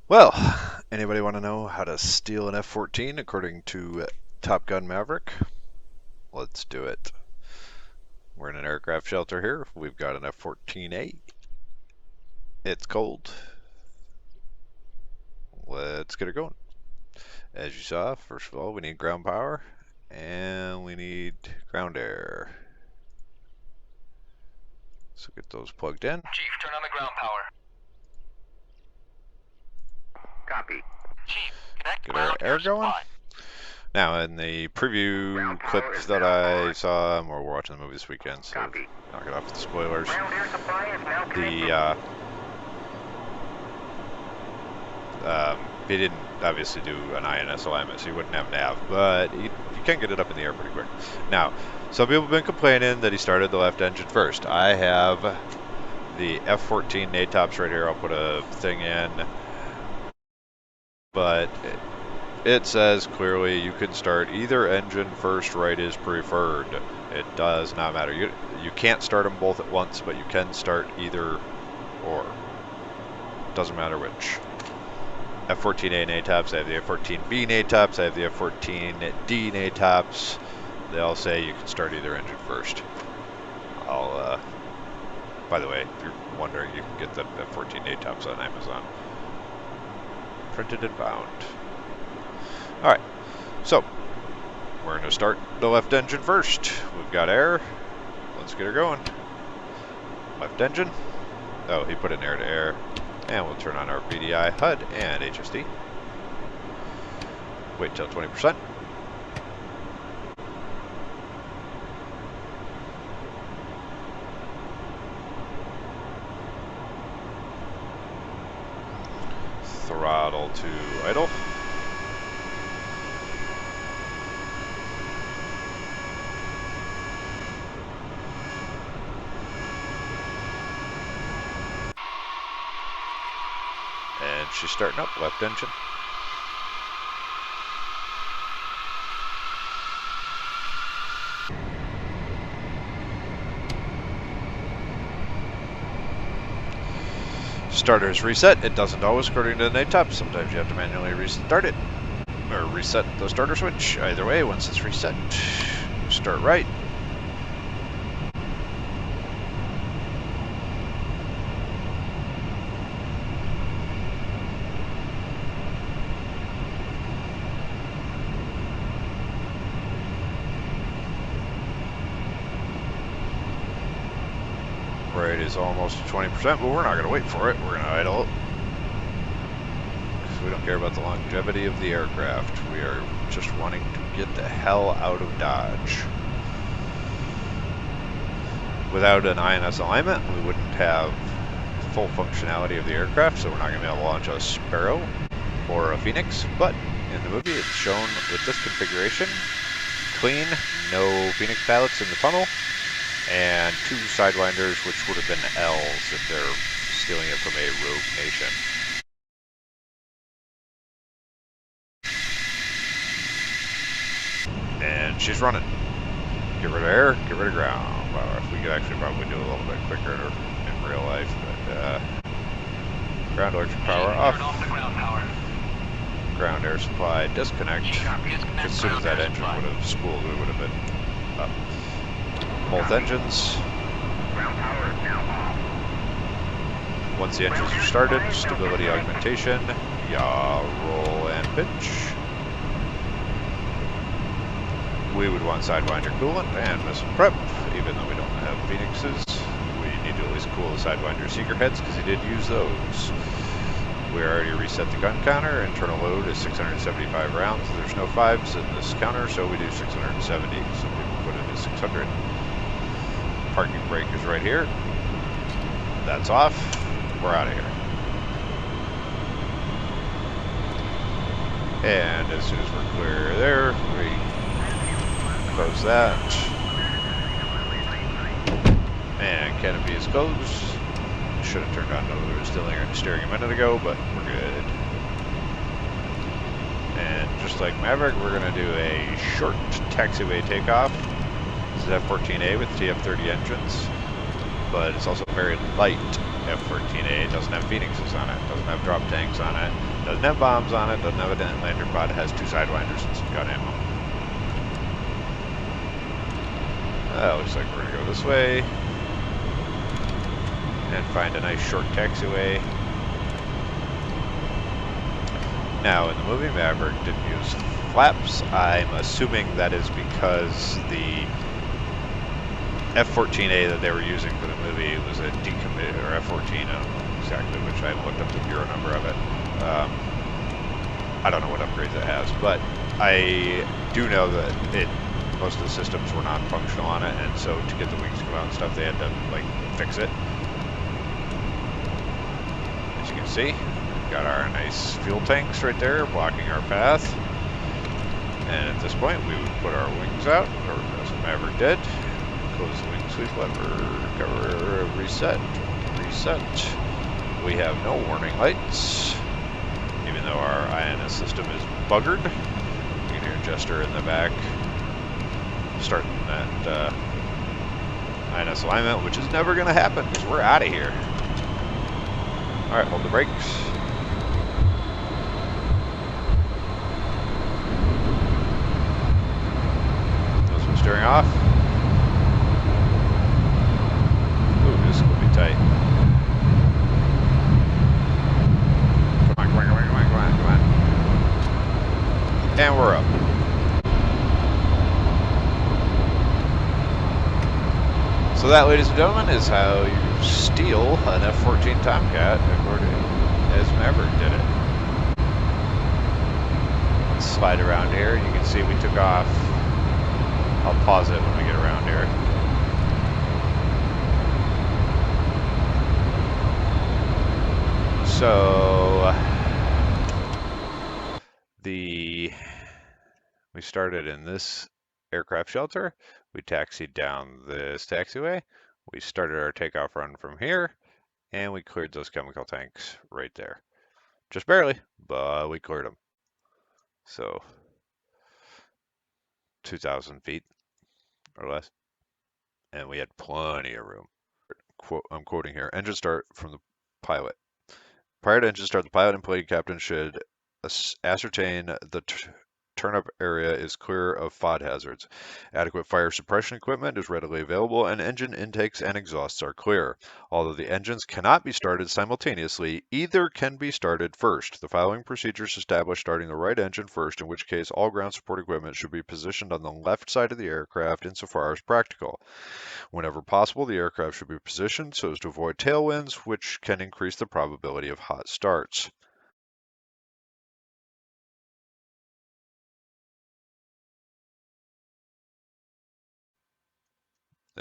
Well, anybody want to know how to steal an F-14 according to Gun Maverick? Let's do it. We're in an aircraft shelter here. We've got an F14 A. It's cold. Let's get it going. As you saw, first of all, we need ground power and we need ground air. So get those plugged in. Chief, turn on the ground power. Copy. Chief, connect Get our air going. Now, in the preview clips that I saw, we're watching the movie this weekend, so knock it off with the spoilers. He didn't obviously do an INS alignment, so he wouldn't have nav, but you can get it up in the air pretty quick. Now, some people have been complaining that he started the left engine first. I have the F14 A tops right here. I'll put a thing in, but it says clearly you can start either engine first, right is preferred. It does not matter. You can't start them both at once, but you can start either or. Doesn't matter which. F14A NATOPS, I have the F14B NATOPS, I have the F14D NATOPS. They all say you can start either engine first. By the way, if you're wondering, you can get the F14 NATOPS on Amazon. Printed and bound. Alright, so we're going to start the left engine first. We've got air. Let's get her going. Left engine. Oh, he put in air to air. And we'll turn on our VDI, HUD, and HSD. Wait till 20%. Throttle to idle. And she's starting up, left engine. Starter's reset. It doesn't always according to the NATOPS. Sometimes you have to manually restart it or reset the starter switch. Either way, once it's reset, start right. Right is almost 20%, but we're not going to wait for it. We're going to idle it. Because we don't care about the longevity of the aircraft. We are just wanting to get the hell out of Dodge. Without an INS alignment, we wouldn't have full functionality of the aircraft, so we're not going to be able to launch a Sparrow or a Phoenix. But in the movie, it's shown with this configuration. Clean, no Phoenix pilots in the tunnel. And 2 sidewinders, which would have been L's if they're stealing it from a rogue nation. And she's running. Get rid of air, get rid of ground power. We could actually probably do a little bit quicker in real life, but ground electric power off. Ground air supply disconnect. As soon as that engine would have spooled, we would have been up. Both engines. Once the engines are started, stability augmentation, yaw, roll, and pitch. We would want Sidewinder coolant and missile prep, even though we don't have Phoenixes. We need to at least cool the Sidewinder seeker heads because he did use those. We already reset the gun counter. Internal load is 675 rounds. There's no 5s in this counter, so we do 670. So we put it at 600. Parking brake is right here. That's off. We're out of here. And as soon as we're clear there, we close that. And canopy is closed. Should have turned on no steering a minute ago, but we're good. And just like Maverick, we're going to do a short taxiway takeoff. This is F14A with TF30 engines, but it's also very light F14A. It doesn't have Phoenixes on it, doesn't have drop tanks on it. Doesn't have bombs on it, doesn't have a lander pod, it has 2 sidewinders and some gun ammo. Looks like we're gonna go this way and find a nice short taxiway. Now, in the movie, Maverick didn't use flaps. I'm assuming that is because the F14 A that they were using for the movie was a decommitted, or F14, I don't know exactly which. I looked up the bureau number of it. I don't know what upgrades it has, but I do know that most of the systems were non-functional on it, and so to get the wings to come out and stuff, they had to like fix it. As you can see, we've got our nice fuel tanks right there blocking our path. And at this point, we would put our wings out, or as Maverick did. Close the wing sweep lever, cover, reset. We have no warning lights, even though our INS system is buggered. You can hear Jester in the back starting that INS alignment, which is never going to happen because we're out of here. All right, hold the brakes. Those are steering off. Ooh, this is going to be tight. Come on. And we're up. So that, ladies and gentlemen, is how you steal an F14 Tomcat according as Maverick did it. Let's slide around here. You can see we took off. I'll pause it when we get around here. So we started in this aircraft shelter. We taxied down this taxiway. We started our takeoff run from here, and we cleared those chemical tanks right there. Just barely, but we cleared them. So 2,000 feet or less, and we had plenty of room. I'm quoting here, engine start from the pilot. Prior to engine start, the pilot and plane captain should ascertain the turn-up area is clear of FOD hazards. Adequate fire suppression equipment is readily available, and engine intakes and exhausts are clear. Although the engines cannot be started simultaneously, either can be started first. The following procedures establish starting the right engine first, in which case all ground support equipment should be positioned on the left side of the aircraft insofar as practical. Whenever possible, the aircraft should be positioned so as to avoid tailwinds, which can increase the probability of hot starts.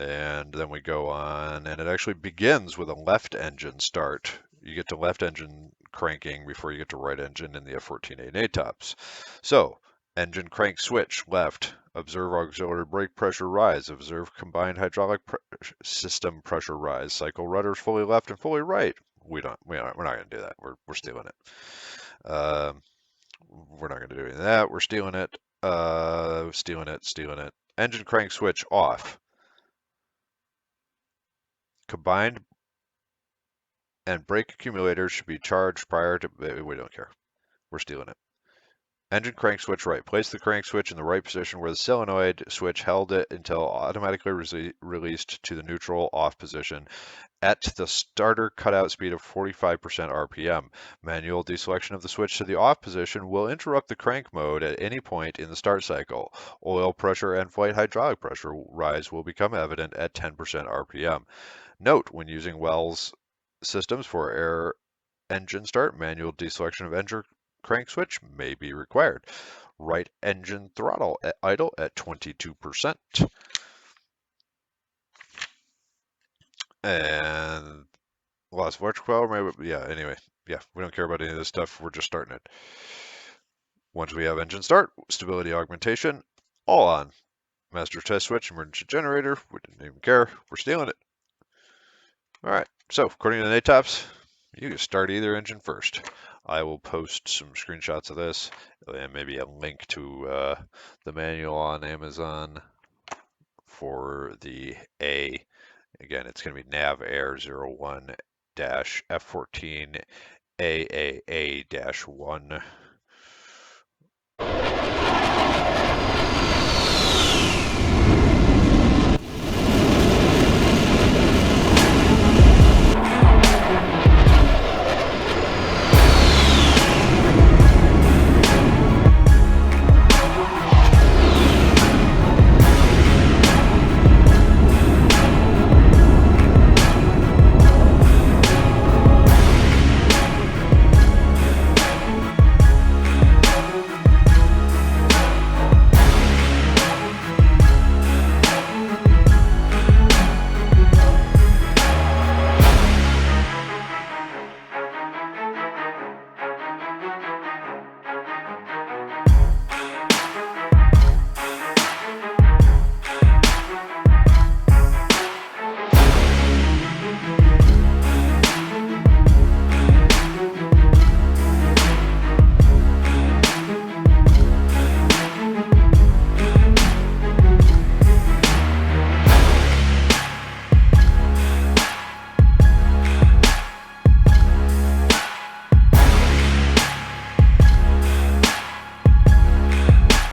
And then we go on, and it actually begins with a left engine start. You get to left engine cranking before you get to right engine in the F14A NATOPS. So, engine crank switch, left. Observe auxiliary brake pressure rise. Observe combined hydraulic system pressure rise. Cycle rudders fully left and fully right. We're not going to do that. We're stealing it. We're not going to do any of that. We're stealing it. Stealing it. Engine crank switch off. Combined and brake accumulators should be charged prior to, we don't care. We're stealing it. Engine crank switch right. Place the crank switch in the right position where the solenoid switch held it until automatically released to the neutral off position at the starter cutout speed of 45% RPM. Manual deselection of the switch to the off position will interrupt the crank mode at any point in the start cycle. Oil pressure and flight hydraulic pressure rise will become evident at 10% RPM. Note, when using Wells systems for air engine start, manual deselection of engine crank switch may be required. Right engine throttle at idle at 22%. And lost electrical power, maybe, yeah, anyway. Yeah, we don't care about any of this stuff. We're just starting it. Once we have engine start, stability augmentation, all on. Master test switch, emergency generator, we didn't even care. We're stealing it. All right, so according to the NATOPS, you can start either engine first. I will post some screenshots of this and maybe a link to the manual on Amazon for the A. Again, it's going to be Nav Air 01-F14 AAA-1.